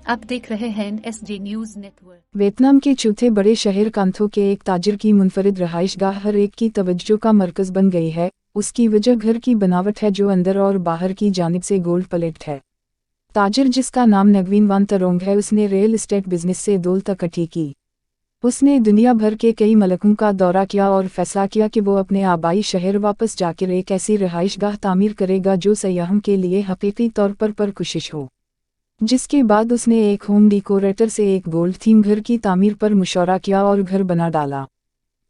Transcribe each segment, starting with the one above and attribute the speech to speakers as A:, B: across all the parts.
A: आप देख रहे हैं SG न्यूज नेटवर्क।
B: वियतनाम के चौथे बड़े शहर कांथो के एक ताजिर की मुनफरिद रहाइशगाह हर एक की तवज्जो का मरकज बन गई है। उसकी वजह घर की बनावट है जो अंदर और बाहर की जानिब से गोल्ड प्लेट है। ताजिर, जिसका नाम नगवीन वान तरोंग है, उसने रियल एस्टेट बिजनेस से दौलत इकट्ठी की। उसने दुनिया भर के कई मलकों का दौरा किया और फैसला किया कि वो अपने आबाई शहर वापस जाकर एक ऐसी रहाइशगाह तामीर करेगा जो सयाहों के लिए हकीकी तौर पर पुरकशिश हो। जिसके बाद उसने एक होम डेकोरेटर से एक गोल्ड थीम घर की तामीर पर मुशवरा किया और घर बना डाला।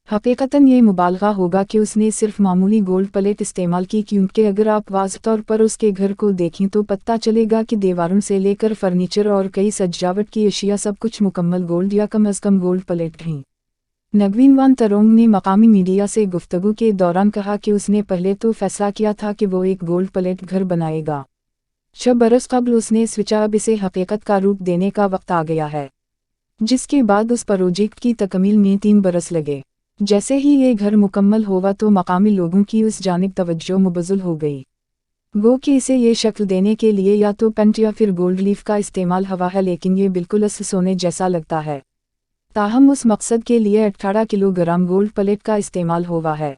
B: हकीकतन ये मुबालगा होगा कि उसने सिर्फ मामूली गोल्ड प्लेट इस्तेमाल की, क्योंकि अगर आप वाज़ तौर पर उसके घर को देखें तो पता चलेगा कि दीवारों से लेकर फर्नीचर और कई सजावट की अशिया सब कुछ मुकम्मल गोल्ड या कम अज़ कम गोल्ड प्लेट थीं। नगवीन वान तरोंग ने मकामी मीडिया से गुफ्तगू के दौरान कहा कि उसने पहले तो फैसला किया था कि वो एक गोल्ड प्लेट घर बनाएगा। 6 बरस कबल उसने सोचा अब इसे हकीकत का रूप देने का वक्त आ गया है। जिसके बाद उस प्रोजेक्ट की तकमील में 3 बरस लगे। जैसे ही ये घर मुकम्मल हुआ तो मकामी लोगों की उस जानिब तवज्जो मुबज़्ज़ल हो गई। गो कि इसे ये शक्ल देने के लिए या तो पेंट या फिर गोल्ड लीफ का इस्तेमाल हुआ है, लेकिन ये बिल्कुल असली सोने जैसा लगता है। ताहम उस मकसद के लिए 18 किलोग्राम गोल्ड प्लेट का इस्तेमाल हुआ है।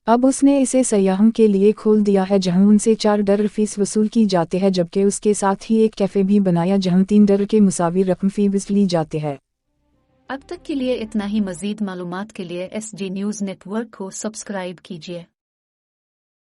B: अब उसने इसे सयाहों के लिए खोल दिया है जहां उनसे $4 फीस वसूल की जाती है, जबकि उसके साथ ही एक कैफ़े भी बनाया जहां $3 के मुसावी रकम फीस ली जाती है।
A: अब तक के लिए इतना ही। मज़ीद मालूमात के लिए SG न्यूज नेटवर्क को सब्सक्राइब कीजिए।